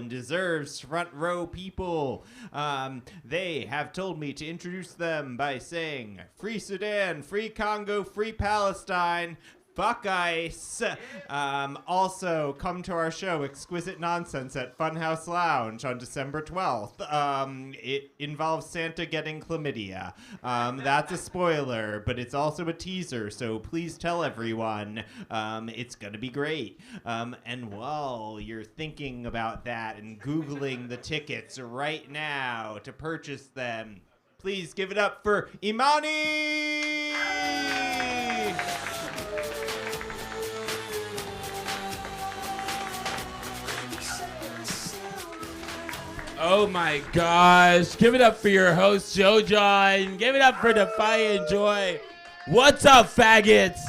Everyone deserves front row people. They have told me to introduce them by saying, Free Sudan, Free Congo, Free Palestine, fuck ICE. Also, come to our show, Exquisite Nonsense, at Funhouse Lounge on December 12th. It involves Santa getting chlamydia. That's a spoiler, but it's also a teaser, so please tell everyone. It's going to be great. And while you're thinking about that and Googling the tickets right now to purchase them, please give it up for Imani! Oh my gosh. Give it up for your host, Joe John. Give it up for Defiant Joy. What's up, faggots?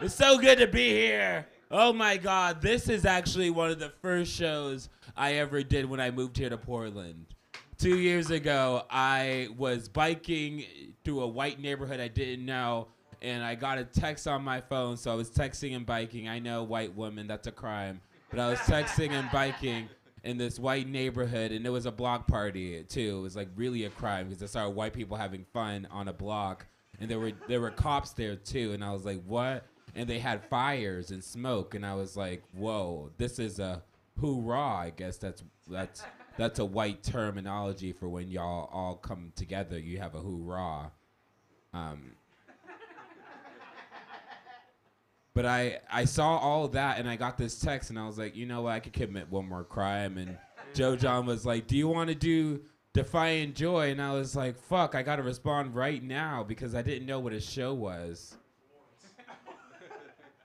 It's so good to be here. Oh my God. This is actually one of the first shows I ever did when I moved here to Portland. 2 years ago, I was biking through a white neighborhood I didn't know, and I got a text on my phone, so I was texting and biking. I know, white woman, that's a crime. But I was texting and biking in this white neighborhood, and it was a block party too. It was like really a crime because I saw white people having fun on a block, and there were cops there too. And I was like, what? And they had fires and smoke, and I was like, whoa, this is a hoorah. I guess that's a white terminology for when y'all all come together. You have a hoorah. But I saw all of that, and I got this text, and I was like, you know what, I could commit one more crime. And Joe John was like, do you want to do Defiant Joy? And I was like, fuck, I got to respond right now because I didn't know what a show was.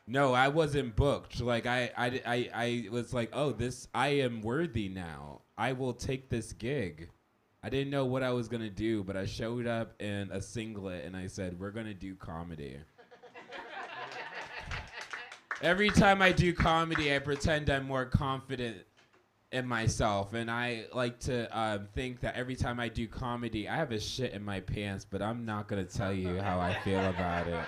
No, I wasn't booked. Like, I was like, oh, I am worthy now. I will take this gig. I didn't know what I was going to do, but I showed up in a singlet, and I said, we're going to do comedy. Every time I do comedy, I pretend I'm more confident in myself. And I like to think that every time I do comedy, I have a shit in my pants, but I'm not going to tell you how I feel about it.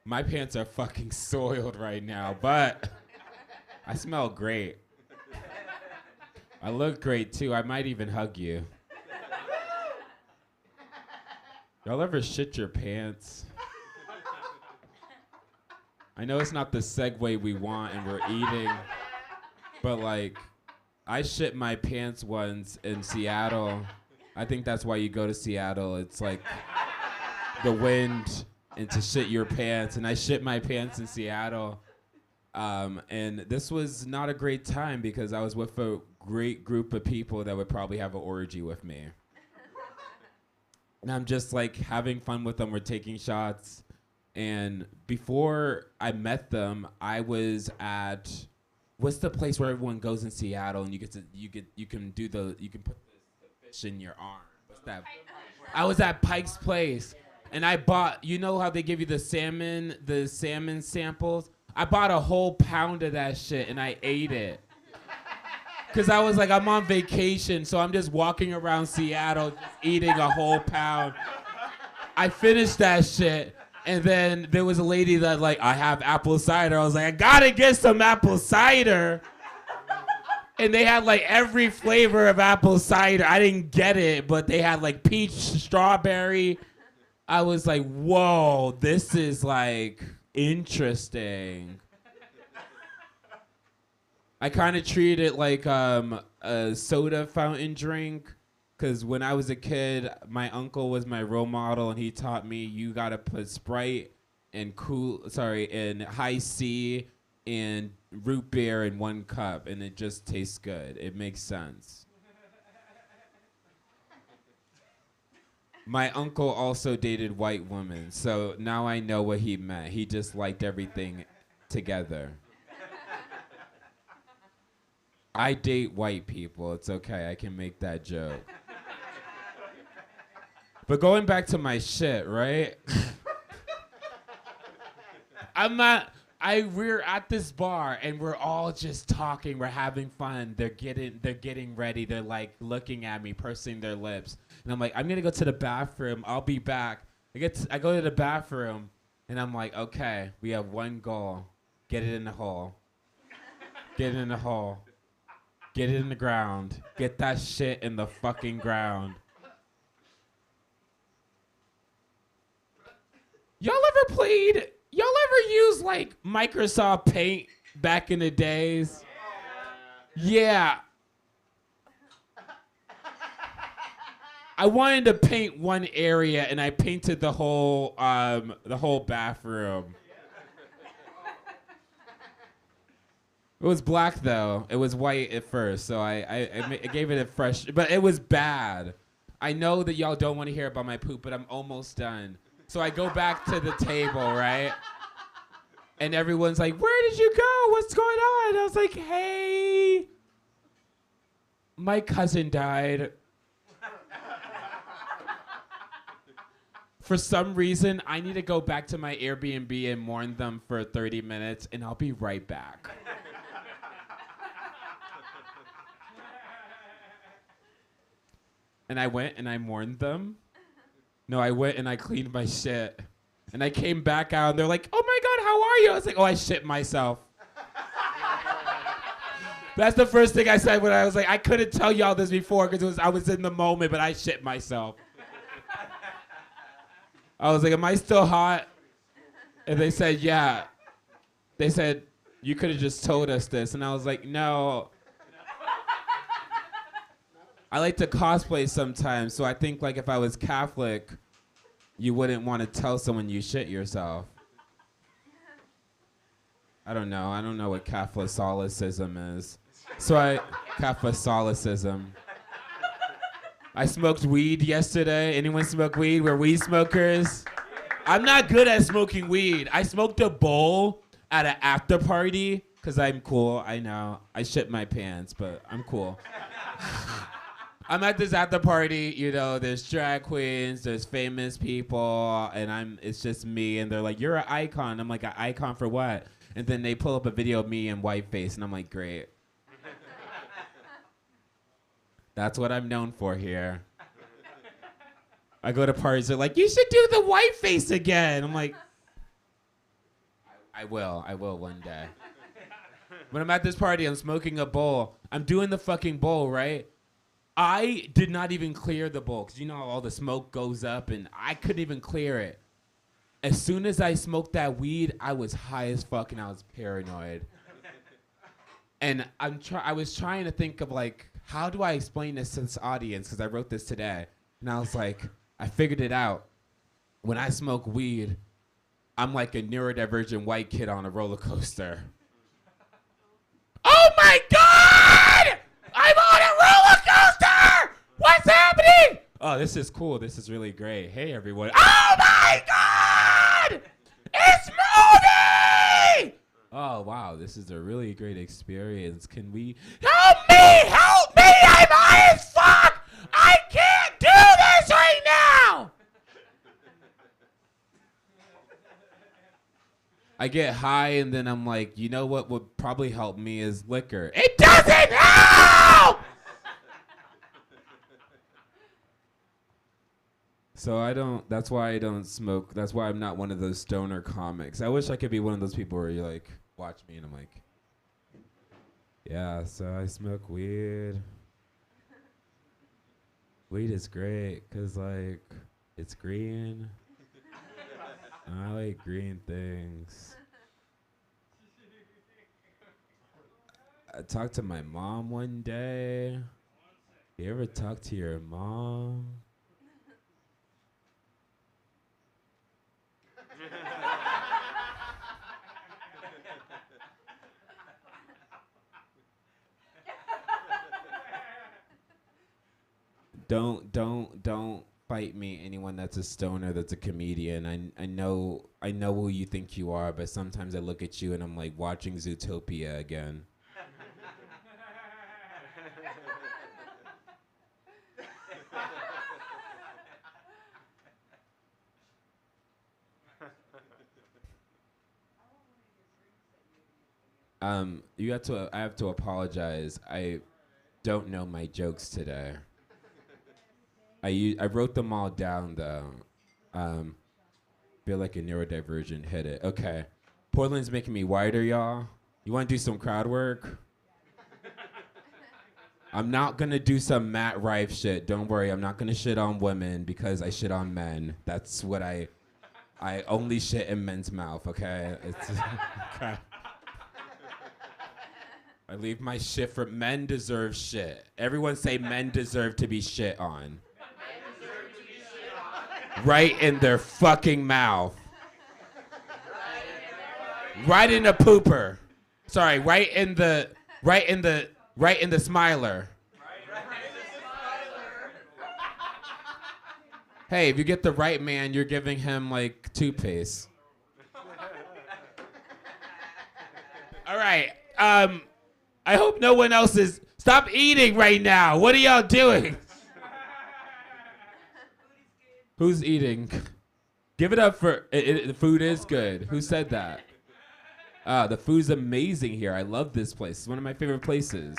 My pants are fucking soiled right now, but I smell great. I look great, too. I might even hug you. Y'all ever shit your pants? I know it's not the segue we want and we're eating, but like, I shit my pants once in Seattle. I think that's why you go to Seattle. It's like the wind and to shit your pants. And I shit my pants in Seattle. And this was not a great time because I was with a great group of people that would probably have an orgy with me. And I'm just like having fun with them. We're taking shots. And before I met them, I was at what's the place where everyone goes in Seattle and you can put the fish in your arm. What's that? I was at Pike's Place, and I bought. You know how they give you the salmon samples? I bought a whole pound of that shit and I ate it. Cause I was like, I'm on vacation, so I'm just walking around Seattle just eating a whole pound. I finished that shit. And then there was a lady that like, I have apple cider. I was like, I gotta get some apple cider. And they had like every flavor of apple cider. I didn't get it, but they had like peach, strawberry. I was like, whoa, this is like interesting. I kind of treated it like a soda fountain drink. Because when I was a kid, my uncle was my role model, and he taught me you gotta put Sprite and High C and root beer in one cup, and it just tastes good. It makes sense. My uncle also dated white women, so now I know what he meant. He just liked everything together. I date white people. It's okay. I can make that joke. But going back to my shit, right? We're at this bar and we're all just talking. We're having fun. They're getting ready. They're like looking at me, pursing their lips. And I'm like, I'm gonna go to the bathroom. I'll be back. I go to the bathroom and I'm like, okay, we have one goal. Get it in the hole. Get it in the hole. Get it in the ground. Get that shit in the fucking ground. Y'all ever use like Microsoft Paint back in the days? Yeah. I wanted to paint one area and I painted the whole bathroom. It was black though. It was white at first, so I gave it a fresh, but it was bad. I know that y'all don't want to hear about my poop, but I'm almost done. So I go back to the table, right? And everyone's like, "Where did you go? What's going on?" I was like, "Hey, my cousin died." For some reason, I need to go back to my Airbnb and mourn them for 30 minutes, and I'll be right back. And I went and I mourned them. No, I went and I cleaned my shit. And I came back out, and they're like, "Oh my God, how are you?" I was like, "Oh, I shit myself." That's the first thing I said when I was like, I couldn't tell y'all this before because I was in the moment, but I shit myself. I was like, "Am I still hot?" And they said, "Yeah." They said, "You could have just told us this." And I was like, "No." I like to cosplay sometimes, so I think like if I was Catholic, you wouldn't want to tell someone you shit yourself. I don't know what Catholicism is. Catholicism. I smoked weed yesterday. Anyone smoke weed? We're weed smokers. I'm not good at smoking weed. I smoked a bowl at an after party because I'm cool. I know. I shit my pants, but I'm cool. I'm at this after party, you know, there's drag queens, there's famous people, and it's just me, and they're like, "You're an icon." I'm like, "An icon for what?" And then they pull up a video of me in whiteface, and I'm like, "Great." That's what I'm known for here. I go to parties, they're like, "You should do the whiteface again." I'm like, I will one day. When I'm at this party, I'm smoking a bowl. I'm doing the fucking bowl, right? I did not even clear the bowl, because you know how all the smoke goes up, and I couldn't even clear it. As soon as I smoked that weed, I was high as fuck, and I was paranoid. And I was trying to think of, like, how do I explain this to this audience, because I wrote this today. And I was like, I figured it out. When I smoke weed, I'm like a neurodivergent white kid on a roller coaster. Oh my God! I'm on a roller coaster! What's happening? Oh, this is cool. This is really great. Hey, everyone. Oh my God! It's moving! Oh, wow. This is a really great experience. Can we... Help me! Help me! I'm high as fuck! I can't do this right now! I get high, and then I'm like, you know what would probably help me is liquor. It doesn't help! So that's why I don't smoke. That's why I'm not one of those stoner comics. I wish I could be one of those people where you like watch me and I'm like, yeah, so I smoke weed. Weed is great because like it's green. I like green things. I talked to my mom one day. You ever talk to your mom? Don't fight me, anyone that's a stoner, that's a comedian. I know who you think you are, but sometimes I look at you and I'm like watching Zootopia again. I have to apologize. I don't know my jokes today. I wrote them all down though. Feel like a neurodivergent. Hit it. Okay. Portland's making me whiter, y'all. You want to do some crowd work? I'm not gonna do some Matt Rife shit. Don't worry, I'm not gonna shit on women because I shit on men. That's what I only shit in men's mouth, okay? It's okay. I leave my shit for men deserve shit. Everyone say men deserve to be shit on. Right in their fucking mouth. Right in the pooper. Sorry, right in the smiler. Hey, if you get the right man, you're giving him like toothpaste. All right. I hope no one else is. Stop eating right now. What are y'all doing? Who's eating? Give it up for the food is good. Who said that? The food's amazing here. I love this place. It's one of my favorite places.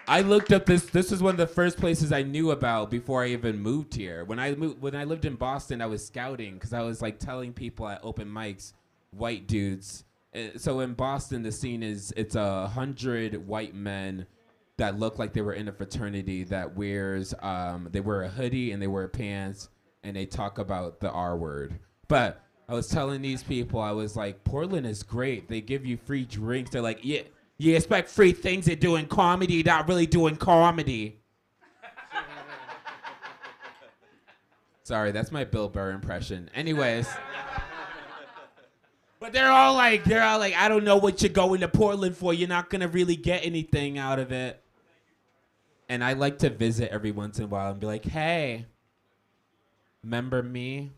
I looked up this. This was one of the first places I knew about before I even moved here. When I lived in Boston, I was scouting because I was like telling people at open mics, white dudes. So in Boston, the scene is it's 100 white men that look like they were in a fraternity that wears they wear a hoodie and they wear pants and they talk about the R word. But I was telling these people, I was like, Portland is great. They give you free drinks. They're like, yeah, you expect free things at doing comedy, not really doing comedy. Sorry, that's my Bill Burr impression. Anyways. But they're all like, I don't know what you're going to Portland for. You're not going to really get anything out of it. And I like to visit every once in a while and be like, hey, remember me?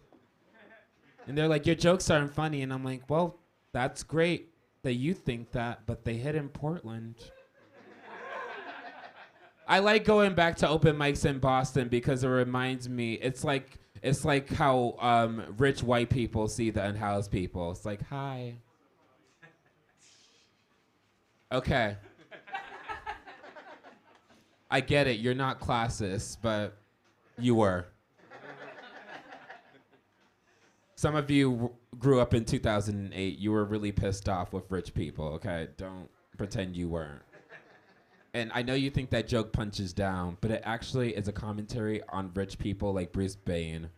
And they're like, your jokes aren't funny. And I'm like, well, that's great that you think that, but they hit in Portland. I like going back to open mics in Boston because it reminds me, it's like how rich white people see the unhoused people. It's like, hi. Okay. I get it, you're not classist, but you were. Some of you grew up in 2008. You were really pissed off with rich people, okay? Don't pretend you weren't. And I know you think that joke punches down, but it actually is a commentary on rich people like Bruce Wayne.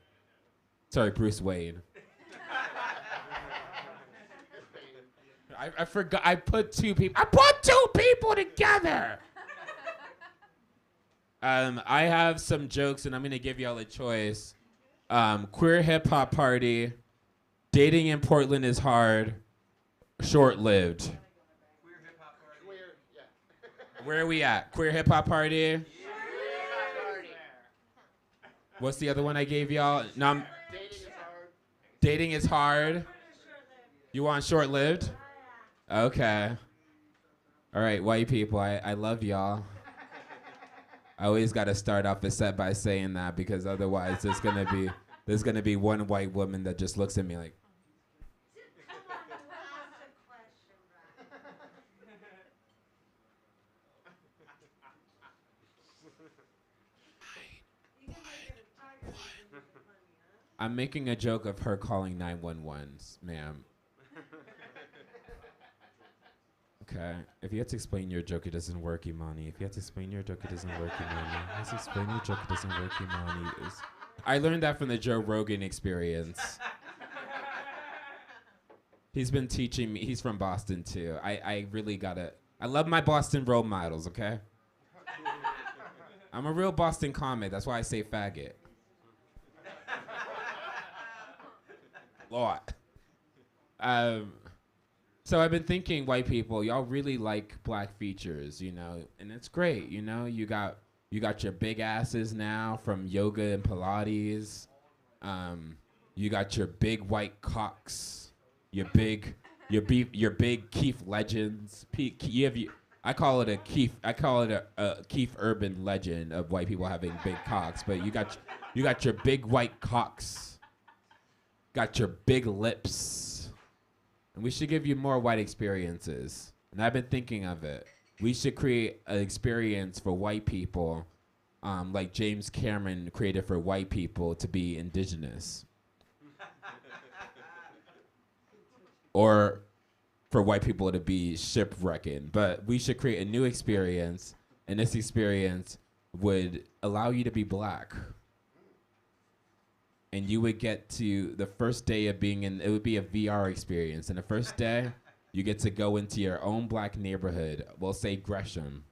I forgot. I put two people together. I have some jokes, and I'm gonna give y'all a choice. Queer hip hop party. Dating in Portland is hard. Short-lived. Queer hip hop party. Where are we at? Queer hip hop party. What's the other one I gave y'all? No, dating is hard. You want short-lived? Okay. All right, white people, I love y'all. I always got to start off a set by saying that because otherwise there's gonna be one white woman that just looks at me like. I'm making a joke of her calling 911, ma'am. Okay. If you have to explain your joke, it doesn't work, Imani. If you have to explain your joke, it doesn't work, Imani. If you have to explain your joke, it doesn't work, Imani. I learned that from the Joe Rogan experience. He's been teaching me. He's from Boston, too. I really gotta. I love my Boston role models, okay? I'm a real Boston comic. That's why I say faggot. Lord. So I've been thinking, white people, y'all really like black features, you know, and it's great, you know. You got your big asses now from yoga and Pilates. You got your big white cocks, your big Keith Legends. I call it a Keith Urban legend of white people having big cocks, but you got your big white cocks, got your big lips. And we should give you more white experiences. And I've been thinking of it. We should create an experience for white people, like James Cameron created for white people to be indigenous. or for white people to be shipwrecking. But we should create a new experience, and this experience would allow you to be black. And you would get to the first day of being in, it would be a VR experience. And the first day, you get to go into your own black neighborhood. We'll say Gresham.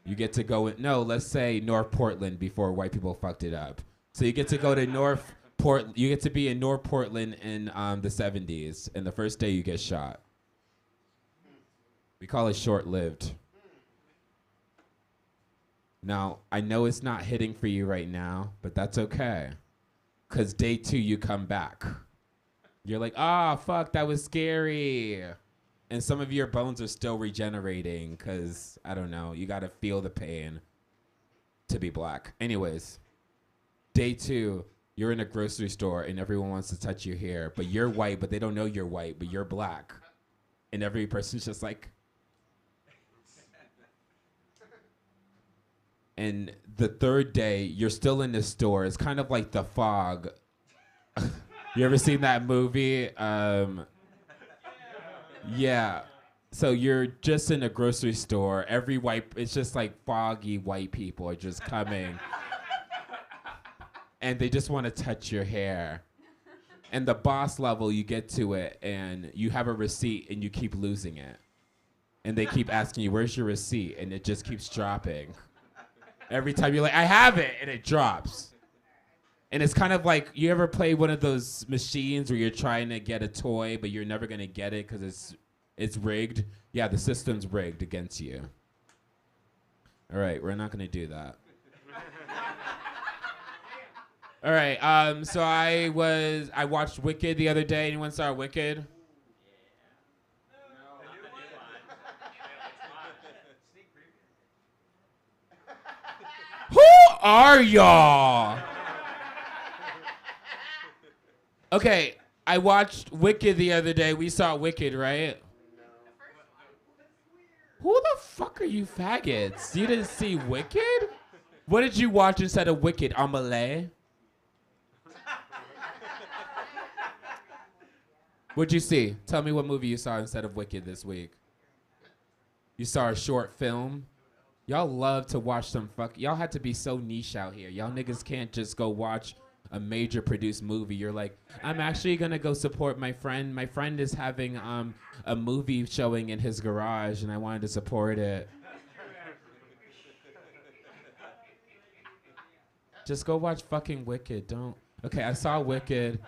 You get to go in, no, let's say North Portland before white people fucked it up. So you get to go to you get to be in North Portland in the 70s. And the first day you get shot. We call it short-lived. Now, I know it's not hitting for you right now, but that's okay. Because day 2, you come back. You're like, fuck, that was scary. And some of your bones are still regenerating because, I don't know, you got to feel the pain to be black. Anyways, day 2, you're in a grocery store and everyone wants to touch your hair, but you're white, but they don't know you're white, but you're black. And every person's just like... And the third day, you're still in the store. It's kind of like The Fog. You ever seen that movie? Yeah. So you're just in a grocery store. It's just like foggy white people are just coming. And they just want to touch your hair. And the boss level, you get to it, and you have a receipt, and you keep losing it. And they keep asking you, where's your receipt? And it just keeps dropping. Every time you're like, I have it, and it drops. And it's kind of like, you ever play one of those machines where you're trying to get a toy, but you're never going to get it because it's rigged? Yeah, the system's rigged against you. All right, we're not going to do that. All right, so I watched Wicked the other day. Anyone saw Wicked? Who are y'all? Okay, I watched Wicked the other day. We saw Wicked, right? Who the fuck are you faggots? You didn't see Wicked? What did you watch instead of Wicked? Amelie? What'd you see? Tell me what movie you saw instead of Wicked this week. You saw a short film? Y'all love to watch some y'all had to be so niche out here. Y'all niggas can't just go watch a major produced movie. You're like, I'm actually gonna go support my friend. My friend is having a movie showing in his garage and I wanted to support it. Just go watch fucking Wicked. Don't. Okay, I saw Wicked.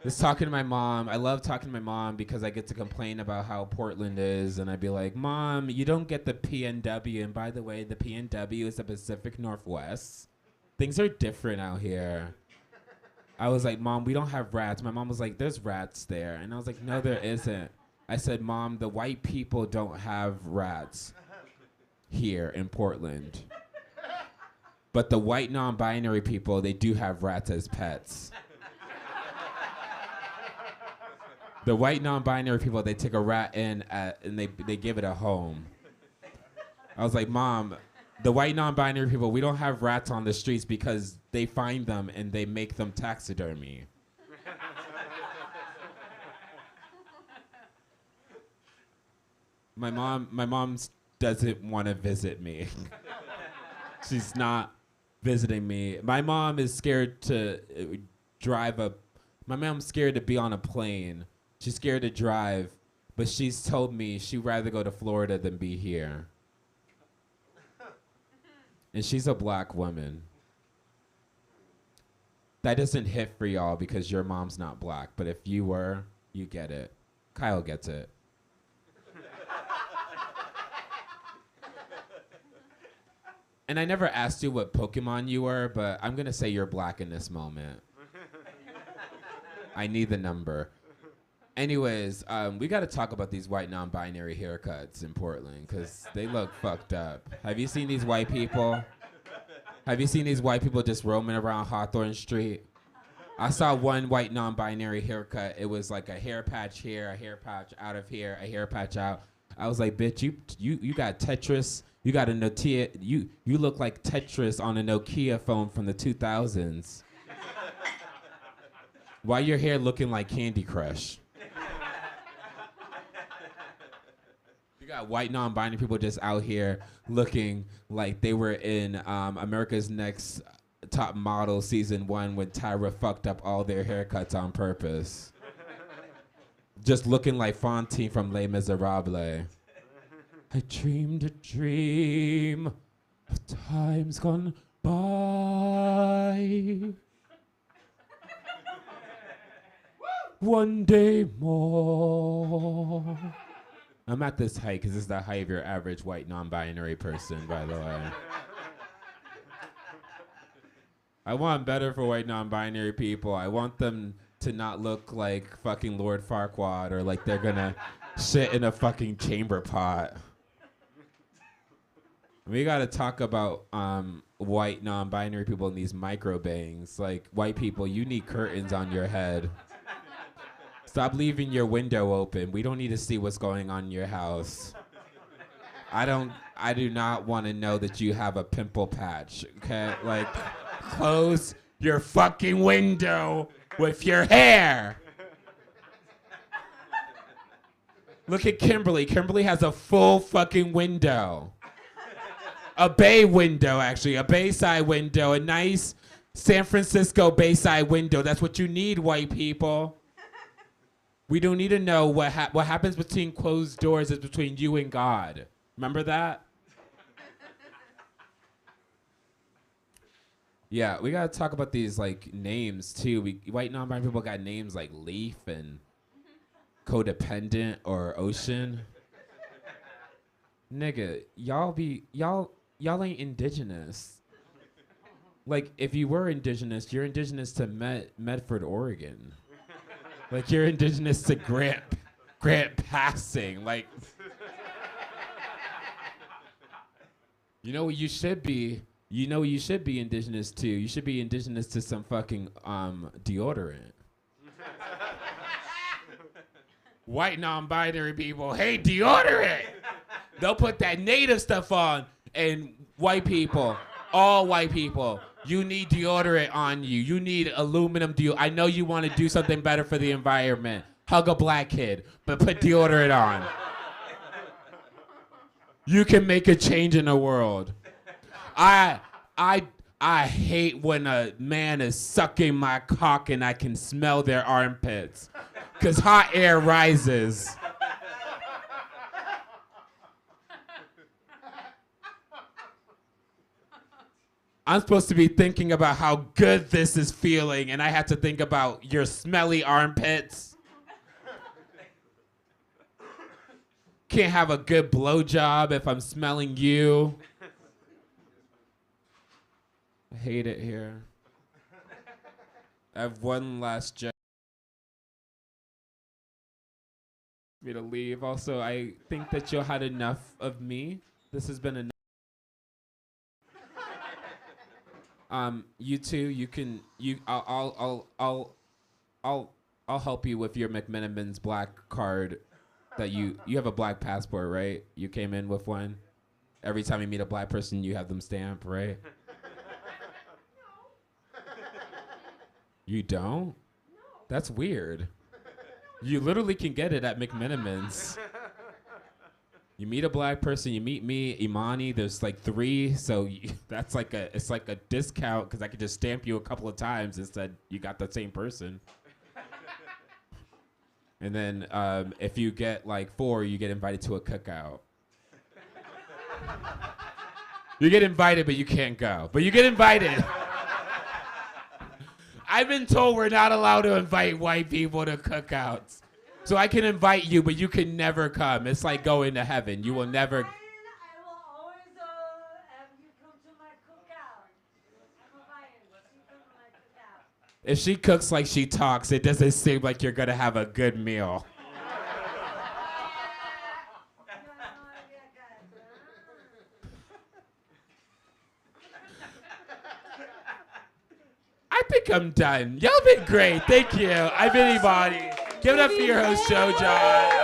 Was talking to my mom. I love talking to my mom because I get to complain about how Portland is, and I'd be like, Mom, you don't get the PNW, and by the way, the PNW is the Pacific Northwest. Things are different out here. I was like, Mom, we don't have rats. My mom was like, there's rats there. And I was like, no, there isn't. I said, Mom, the white people don't have rats here in Portland. But the white non-binary people, they do have rats as pets. The white non-binary people, they take a rat in and they give it a home. I was like, Mom, the white non-binary people, we don't have rats on the streets because they find them and they make them taxidermy. My mom doesn't want to visit me. She's not visiting me. My mom is scared to my mom's scared to be on a plane. She's scared to drive, but she's told me she'd rather go to Florida than be here. And she's a black woman. That doesn't hit for y'all because your mom's not black, but if you were, you get it. Kyle gets it. And I never asked you what Pokemon you were, but I'm gonna say you're black in this moment. I need the number. Anyways, we got to talk about these white non-binary haircuts in Portland because they look fucked up. Have you seen these white people? Have you seen these white people just roaming around Hawthorne Street? I saw one white non-binary haircut. It was like a hair patch here, a hair patch out of here, a hair patch out. I was like, bitch, you got Tetris. You got a Nokia. You look like Tetris on a Nokia phone from the 2000s. Why your hair looking like Candy Crush? got white non-binary people just out here looking like they were in America's Next Top Model season 1 when Tyra fucked up all their haircuts on purpose. Just looking like Fantine from Les Miserables. I dreamed a dream of times gone by. One day more. I'm at this height because this is the height of your average white non-binary person, by the way. I want better for white non-binary people. I want them to not look like fucking Lord Farquaad or like they're gonna shit in a fucking chamber pot. We gotta talk about white non-binary people in these microbangs. Like, white people, you need curtains on your head. Stop leaving your window open. We don't need to see what's going on in your house. I do not want to know that you have a pimple patch, okay? Like, close your fucking window with your hair. Look at Kimberly. Kimberly has a full fucking window. A bay window, actually. A bayside window. A nice San Francisco bayside window. That's what you need, white people. We don't need to know what happens between closed doors is between you and God. Remember that? Yeah, we gotta talk about these like names too. White non-binary people got names like Leaf and Codependent or Ocean. Nigga, y'all ain't indigenous. Like, if you were indigenous, you're indigenous to Medford, Oregon. Like, you're indigenous to Grant Passing. Like, you know what you should be? You know what you should be indigenous to? You should be indigenous to some fucking deodorant. White non-binary people hate deodorant. They'll put that native stuff on, and white people, all white people, you need deodorant on you. You need aluminum deodorant. I know you want to do something better for the environment. Hug a black kid, but put deodorant on. You can make a change in the world. I hate when a man is sucking my cock and I can smell their armpits, because hot air rises. I'm supposed to be thinking about how good this is feeling, and I have to think about your smelly armpits. Can't have a good blowjob if I'm smelling you. I hate it here. I have one last joke. Me to leave. Also, I think that you had enough of me. This has been enough. You two, I'll help you with your McMenamins black card. That you have a black passport, right? You came in with one. Every time you meet a black person, you have them stamp, right? You don't? No. That's weird. You literally can get it at McMenamins. You meet a black person, you meet me, Imani, there's like 3, so it's like a discount because I could just stamp you a couple of times instead you got the same person. And then if you get like 4, you get invited to a cookout. You get invited, but you can't go. But you get invited. I've been told we're not allowed to invite white people to cookouts. So I can invite you, but you can never come. It's like going to heaven. You will never. I will always have you come to my cookout. I'm invited. You come to my cookout. If she cooks like she talks, it doesn't seem like you're gonna have a good meal. I think I'm done. Y'all been great. Thank you. I've been Imani. Give it up for your host, Joe John.